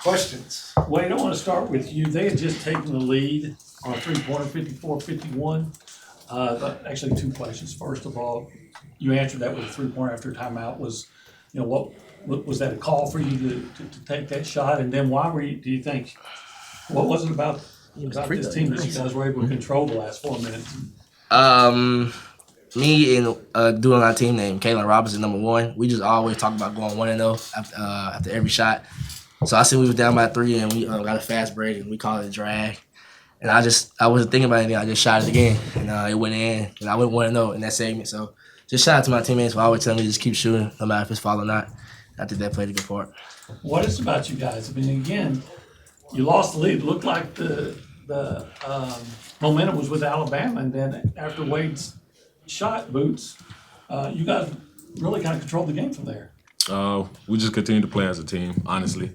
Questions? Wade, I want to start with you. They had just taken the lead on a three-pointer, 54-51. Actually, two questions. First of all, you answered that with a three-pointer after timeout. What was that a call for you to take that shot? And then why do you think, what was it about this team that you guys were able to control the last 4 minutes? Me and dude on our team named Kalen Robinson, number one, we just always talk about going 1-0 after every shot. So I see we was down by 3 and we got a fast break and we called it a drag. And I wasn't thinking about anything. I just shot it again and it went in and I went 1-0 in that segment. So just shout out to my teammates for always telling me to just keep shooting no matter if it's foul or not. I think that played a good part. What is it about you guys? I mean, again, you lost the lead. It looked like the momentum was with Alabama, and then after Wade's shot boots, you guys really kind of controlled the game from there. We just continue to play as a team, honestly.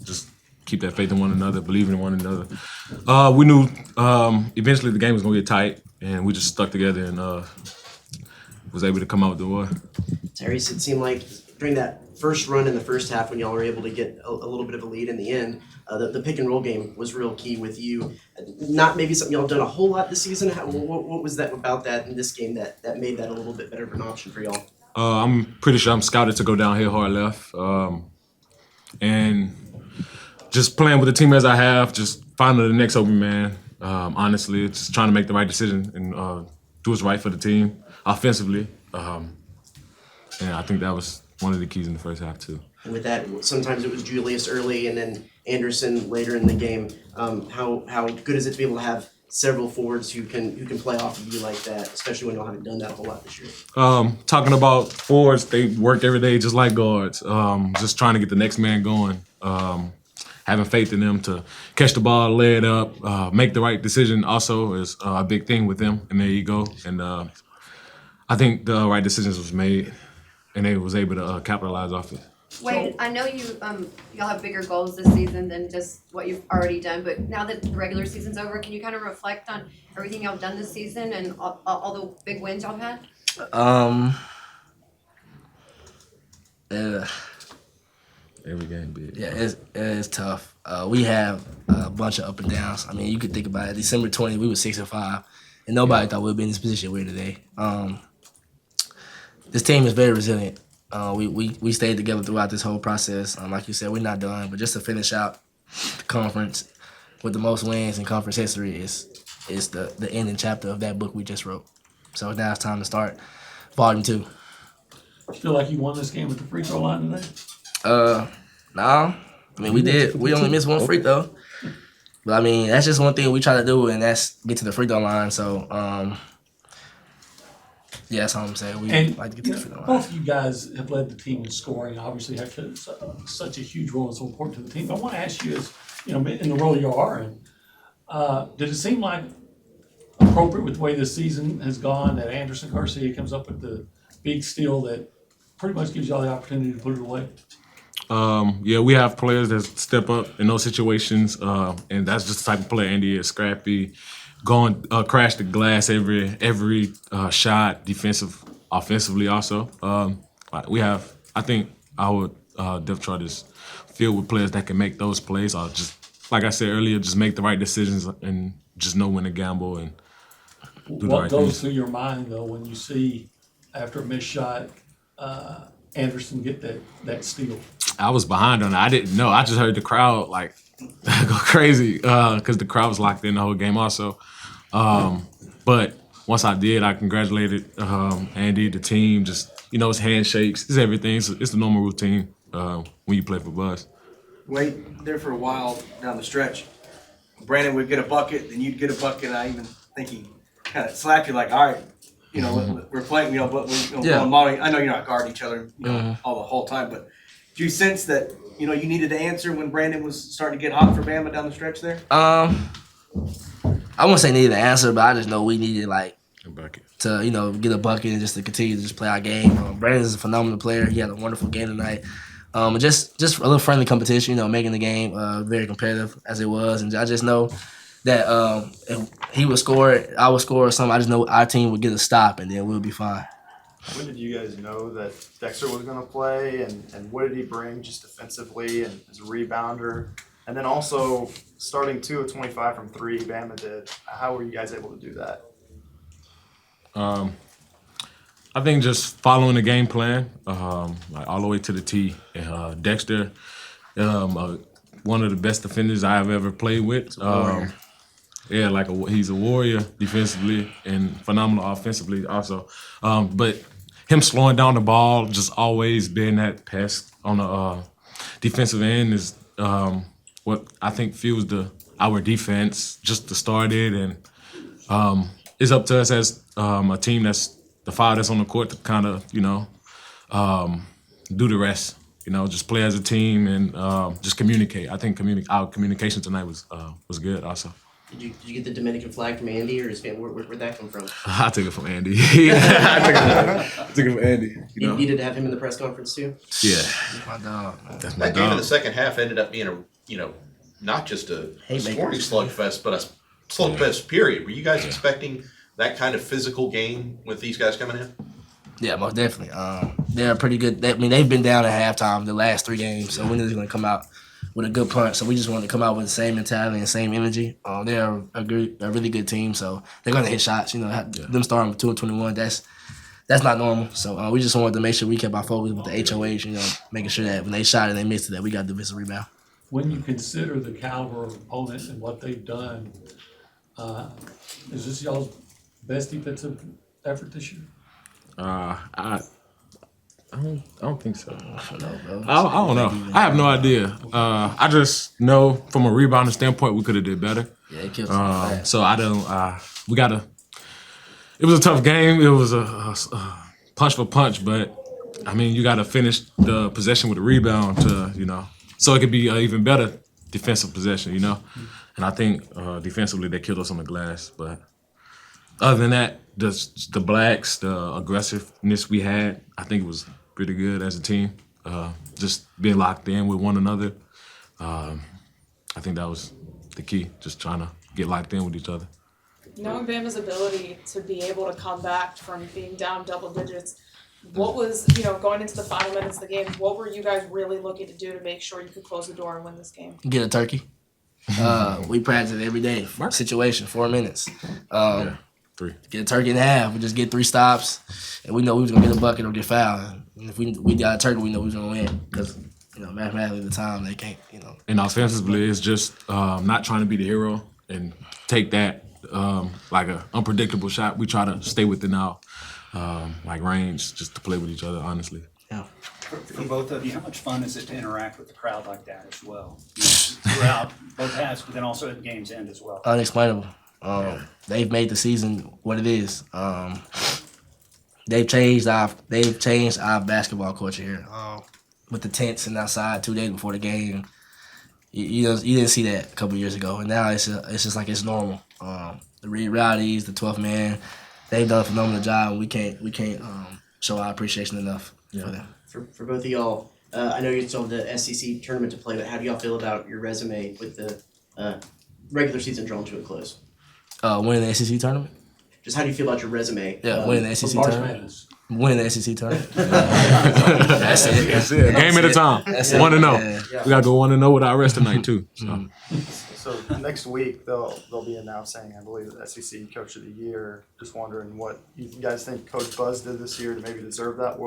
Just keep that faith in one another, believing in one another. We knew eventually the game was going to get tight, and we just stuck together and was able to come out with the war. Tyrece, it seemed like during that first run in the first half when y'all were able to get a little bit of a lead in the end, the pick and roll game was real key with you. Not maybe something y'all done a whole lot this season. What was that about that in this game that made that a little bit better of an option for y'all? I'm pretty sure I'm scouted to go downhill hard left. And just playing with the team as I have, just finding the next open man. Honestly, just trying to make the right decision and do what's right for the team offensively. And I think that was one of the keys in the first half too. And with that, sometimes it was Julius early and then Anderson later in the game. How good is it to be able to have several forwards who can play off of you like that, especially when y'all haven't done that a whole lot this year? Talking about forwards, they work every day just like guards. Just trying to get the next man going. Having faith in them to catch the ball, lay it up, make the right decision also is a big thing with them and their ego. And I think the right decisions was made and they was able to capitalize off it. Wade, I know y'all have bigger goals this season than just what you've already done, but now that the regular season's over, can you kind of reflect on everything y'all done this season and all the big wins y'all had? Every game big. Yeah, it's tough. We have a bunch of up and downs. I mean, you could think about it. December 20, we were 6-5, and nobody thought we'd be in this position we're today. This team is very resilient. We stayed together throughout this whole process. Like you said, we're not done, but just to finish out the conference with the most wins in conference history is the ending chapter of that book we just wrote. So now it's time to start volume 2. You feel like you won this game with the free throw line today? No. I mean, we did. We only missed one free throw. But, I mean, that's just one thing we try to do, and that's get to the free throw line. So, yeah, that's all I'm saying. We like to get to the free throw line. Both of you guys have led the team in scoring, obviously have such a huge role and so important to the team. But I want to ask you, in the role you are in, did it seem like appropriate with the way this season has gone that Anderson Garcia comes up with the big steal that pretty much gives y'all the opportunity to put it away? Yeah, we have players that step up in those situations, and that's just the type of player Andy is. Scrappy, going crash the glass every shot, offensively also. I think our depth chart is filled with players that can make those plays, or just like I said earlier, just make the right decisions and just know when to gamble and do the right things. What goes through your mind though when you see after a missed shot Anderson get that steal? I was behind on it. I didn't know. I just heard the crowd like go crazy because the crowd was locked in the whole game also. But once I did, I congratulated Andy, the team. Just it's handshakes, it's everything. It's the normal routine when you play for Buzz. Wait there for a while down the stretch. Brandon would get a bucket, then you'd get a bucket. I even think he kind of slapped you like, all right, we're playing, but Yeah. I know you're not guarding each other all the whole time, but do you sense that you needed to answer when Brandon was starting to get hot for Bama down the stretch there? I won't say needed an answer, but I just know we needed A bucket. to get a bucket and just to continue to just play our game. Brandon is a phenomenal player. He had a wonderful game tonight. Just a little friendly competition, making the game very competitive as it was, and I just know that if he would score, I would score or something. I just know our team would get a stop, and then we'll be fine. When did you guys know that Dexter was going to play, and what did he bring just defensively and as a rebounder? And then also starting 2 of 25 from 3, Bama did. How were you guys able to do that? I think just following the game plan, like all the way to the T. Dexter, one of the best defenders I've ever played with. Yeah, he's a warrior defensively and phenomenal offensively also. But him slowing down the ball, just always being that pest on the defensive end is what I think fuels our defense just to start it. And it's up to us as a team that's the 5 that's on the court to kind of, do the rest. Just play as a team and just communicate. I think our communication tonight was good also. Did you get the Dominican flag from Andy or his family? Where'd that come from? I took it from Andy. I took it from Andy. You needed to have him in the press conference too? Yeah. My dog, man. That's my That game in dog. the second half ended up being not just a scoring slugfest, but a slugfest period. Were you guys expecting that kind of physical game with these guys coming in? Yeah, most definitely. They're pretty good. They've been down at halftime the last 3 games, so we knew they were going to come out with a good punch. So we just wanted to come out with the same mentality and same energy. They're a really good team, so they're going to hit shots. Them starting with 2 of 21, that's not normal. So we just wanted to make sure we kept our focus with the HOH, making sure that when they shot and they missed it, that we got the defensive rebound. When you consider the caliber of opponents and what they've done, is this y'all's best defensive effort this year? I don't think so. I don't know, bro. I don't know. I have no idea. I just know from a rebounding standpoint, we could have did better. Yeah, it kills us. So I don't. We gotta. It was a tough game. It was a punch for punch, but I mean, you gotta finish the possession with a rebound to so it could be an even better defensive possession, And I think defensively they killed us on the glass, but other than that, the blacks, the aggressiveness we had, I think it was pretty good as a team. Just being locked in with one another. I think that was the key, just trying to get locked in with each other. Knowing Bama's ability to be able to come back from being down double digits, what was, going into the final minutes of the game, what were you guys really looking to do to make sure you could close the door and win this game? Get a turkey. We practice it every day. Situation, 4 minutes. 3. Get a turkey in half. We just get 3 stops, and we know we was gonna get a bucket or get fouled. And if we got a turkey, we know we was gonna win because mathematically at the time they can't. And offensively, it's just not trying to be the hero and take that like an unpredictable shot. We try to stay within our range just to play with each other, honestly. Yeah. For both of you, how much fun is it to interact with the crowd like that as well? Throughout both halves, but then also at game's end as well. Unexplainable. They've made the season what it is. They've changed our basketball culture here. With the tents and outside 2 days before the game. You didn't see that a couple years ago, and now it's just like it's normal. The Reed Rowdies, the 12th man, they've done a phenomenal job. And we can't show our appreciation enough for them. For both of y'all, I know you still have the SEC tournament to play, but how do y'all feel about your resume with the regular season drawn to a close? Winning the SEC tournament? Just how do you feel about your resume? Winning the SEC March tournament. Madness. Winning the SEC tournament. That's it. That's it. Game at a time. 1-0. Yeah. We gotta go 1-0 with our rest tonight too. So. So next week they'll be announcing, I believe, the SEC Coach of the Year. Just wondering what you guys think Coach Buzz did this year to maybe deserve that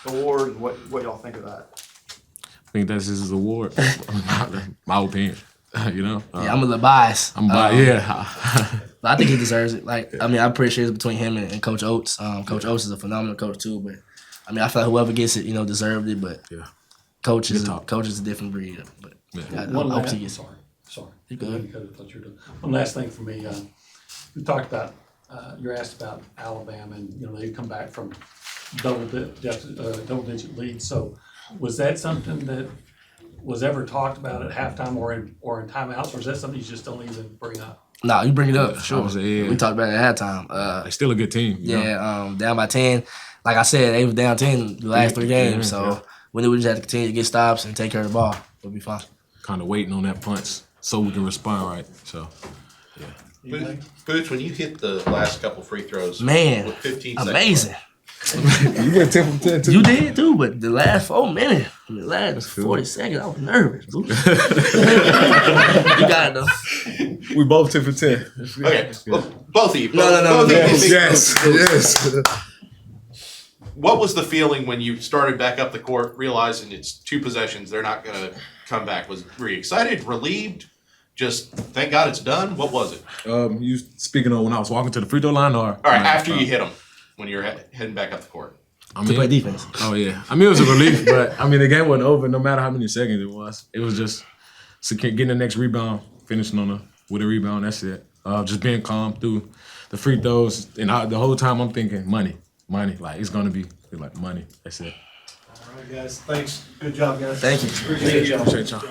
award, and what y'all think of that. I think that's his award. My opinion. Yeah, I'm a little biased. I'm yeah. But I think he deserves it. I appreciate it between him and Coach Oates. Coach Oates is a phenomenal coach too, but I feel like whoever gets it, deserved it. But Yeah. Coach is a different breed. But I hope he gets it. Sorry. You good? I thought you were doing. One last thing for me. We talked about. You're asked about Alabama, and they come back from double-digit leads. So, was that something that was ever talked about at halftime or in timeouts, or is that something you just don't even bring up? No, you bring it up. Sure. Yeah. We talked about it at halftime. They're still a good team. You know? Down by 10. Like I said, they was down 10 the last 3 games. So we knew we just had to continue to get stops and take care of the ball. We'll be fine. Kind of waiting on that punch so we can respond right. So, Boots, when you hit the last couple free throws, Man, with 15 seconds amazing. left, You went 10 from 10 too. You did too, but the last 4 minutes, the last 40 seconds, I was nervous, boo. You got it though. We both 10 for 10. Okay, well, both of you. No. both of you think- Yes. What was the feeling when you started back up the court, realizing it's 2 possessions, they're not gonna come back? Were you excited, relieved? Just thank God it's done? What was it? You speaking of when I was walking to the free throw line, or All right, after you hit them, when you're heading back up the court. I To play mean, defense. oh yeah. I mean, it was a relief, but I mean, the game wasn't over. No matter how many seconds it was, just getting the next rebound, finishing with a rebound. That's it. Just being calm through the free throws, and the whole time I'm thinking money. Like it's gonna be like money. That's it. All right, guys, thanks. Good job, guys. Thank you. Appreciate y'all.